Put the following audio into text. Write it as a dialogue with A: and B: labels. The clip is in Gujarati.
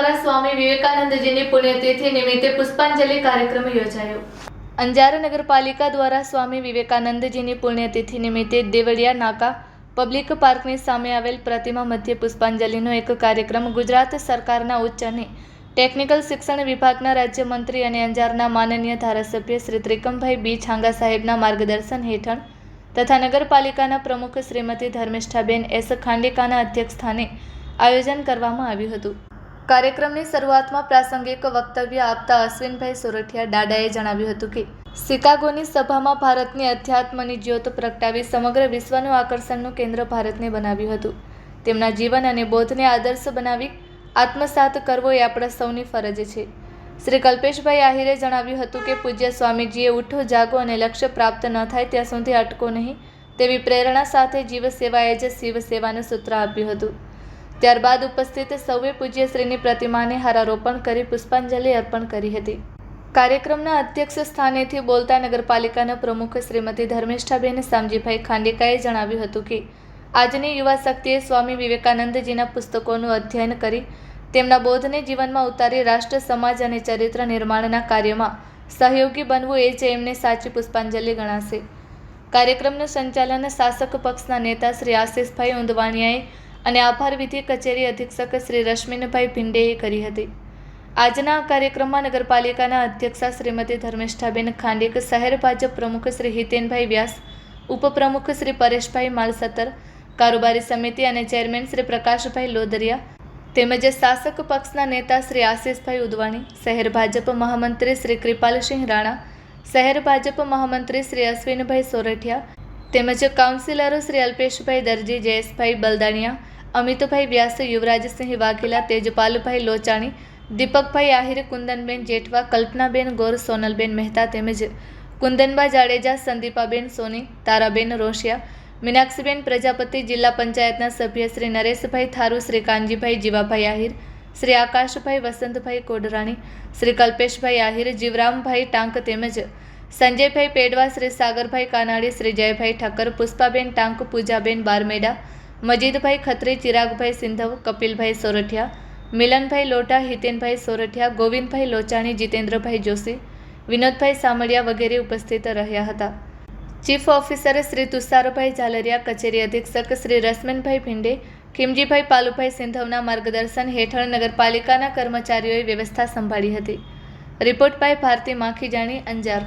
A: દ્વારા સ્વામી વિવેકાનંદજીની પુણ્યતિથિ નિમિત્તે પુષ્પાંજલિ કાર્યક્રમ યોજાયો। અંજાર નગરપાલિકા દ્વારા સ્વામી વિવેકાનંદજીની પુણ્યતિથિ નિમિત્તે દેવળિયા નાકા પબ્લિક પાર્કની સામે આવેલ પ્રતિમા મધ્યે પુષ્પાંજલિનો એક કાર્યક્રમ ગુજરાત સરકારના ઉચ્ચ અને ટેકનિકલ શિક્ષણ વિભાગના રાજ્યમંત્રી અને અંજારના માનનીય ધારાસભ્ય શ્રી ત્રિકમભાઈ બી છાંગા સાહેબના માર્ગદર્શન હેઠળ તથા નગરપાલિકાના પ્રમુખ શ્રીમતી ધર્મિષ્ઠાબેન એસ ખાંડેકાના અધ્યક્ષસ્થાને આયોજન કરવામાં આવ્યું હતું। કાર્યક્રમની શરૂઆતમાં પ્રાસંગિક વક્તવ્ય આપતા અશ્વિનભાઈ સોરઠિયા દાદાએ જણાવ્યું હતું કે શિકાગોની સભામાં ભારતની અધ્યાત્મની જ્યોત પ્રગટાવી સમગ્ર વિશ્વનું આકર્ષણનું કેન્દ્ર ભારતને બનાવ્યું હતું। તેમના જીવન અને બોધને આદર્શ બનાવી આત્મસાત કરવો એ આપણા સૌની ફરજ છે। શ્રી કલ્પેશભાઈ આહિરે જણાવ્યું હતું કે પૂજ્ય સ્વામીજીએ ઉઠો જાગો અને લક્ષ્ય પ્રાપ્ત ન થાય ત્યાં સુધી અટકો નહીં તેવી પ્રેરણા સાથે જીવ સેવાએ જ શિવ સેવાનું સૂત્ર આપ્યું હતું। ત્યારબાદ ઉપસ્થિત સૌએ પૂજ્યશ્રીની પ્રતિમાને હારારોપણ કરી પુષ્પાંજલિ અર્પણ કરી હતી। કાર્યક્રમના અધ્યક્ષ સ્થાનેથી બોલતા નગરપાલિકાના પ્રમુખ શ્રીમતી ધર્મિષ્ઠાબેન શામજીભાઈ ખાંડેકાએ જણાવ્યું હતું કે આજની યુવા શક્તિએ સ્વામી વિવેકાનંદજીના પુસ્તકોનું અધ્યયન કરી તેમના બોધને જીવનમાં ઉતારી રાષ્ટ્ર સમાજ અને ચરિત્ર નિર્માણના કાર્યમાં સહયોગી બનવું એ જ એમને સાચી પુષ્પાંજલિ ગણાશે। કાર્યક્રમનું સંચાલન શાસક પક્ષના નેતા શ્રી આશિષભાઈ ઊંધવાણિયાએ અને આભાર વિધિ કચેરી અધિક્ષક શ્રી રશ્મિનભાઈ ભિંડેએ કરી હતી। આજના આ કાર્યક્રમમાં નગરપાલિકાના અધ્યક્ષા શ્રીમતી ધર્મિષ્ઠાબેન ખાંડેક, શહેર ભાજપ પ્રમુખ શ્રી હિતેનભાઈ વ્યાસ, ઉપપ્રમુખ શ્રી પરેશભાઈ માલસતર, કારોબારી સમિતિ અને ચેરમેન શ્રી પ્રકાશભાઈ લોદરિયા તેમજ શાસક પક્ષના નેતા શ્રી આશિષભાઈ ઉદવાણી, શહેર ભાજપ મહામંત્રી શ્રી કૃપાલસિંહ રાણા, શહેર ભાજપ મહામંત્રી શ્રી અશ્વિનભાઈ સોરઠિયા તેમજ કાઉન્સિલરો શ્રી અલ્પેશભાઈ દરજી, જયેશભાઈ બલદાણિયા, અમિતભાઈ વ્યાસ, યુવરાજસિંહ વાઘેલા, તેજપાલભાઈ લોચાણી, દીપકભાઈ આહિર, કુંદનબેન જેઠવા, કલ્પનાબેન ગોર, સોનલબેન મહેતા તેમજ કુંદનબા જાડેજા, સંદીપાબેન સોની, તારાબેન રોશિયા, મીનાક્ષીબેન પ્રજાપતિ, જિલ્લા પંચાયતના સભ્ય શ્રી નરેશભાઈ થારુ, શ્રી કાનજીભાઈ જીવાભાઈ આહિર, શ્રી આકાશભાઈ વસંતભાઈ કોડરાણી, શ્રી કલ્પેશભાઈ આહિર, જીવરામભાઈ ટાંક તેમજ સંજયભાઈ પેડવા, શ્રી સાગરભાઈ કાનાડી, શ્રી જયભાઈ ઠક્કર, પુષ્પાબેન ટાંક, પૂજાબેન બારમેડા, મજીદભાઈ ખત્રી, ચિરાગભાઈ સિંધવ, કપિલભાઈ સોરઠિયા, મિલનભાઈ લોઢા, હિતેનભાઈ સોરઠિયા, ગોવિંદભાઈ લોચાણી, જીતેન્દ્રભાઈ જોશી, વિનોદભાઈ સામળિયા વગેરે ઉપસ્થિત રહ્યા હતા। ચીફ ઓફિસર શ્રી તુષારભાઈ ઝાલરિયા, કચેરી અધિક્ષક શ્રી રશ્મિનભાઈ ભિંડે, ખીમજીભાઈ પાલુભાઈ સિંધવના માર્ગદર્શન હેઠળ નગરપાલિકાના કર્મચારીઓએ વ્યવસ્થા સંભાળી હતી। Report by Bharti Makhijani, Anjar.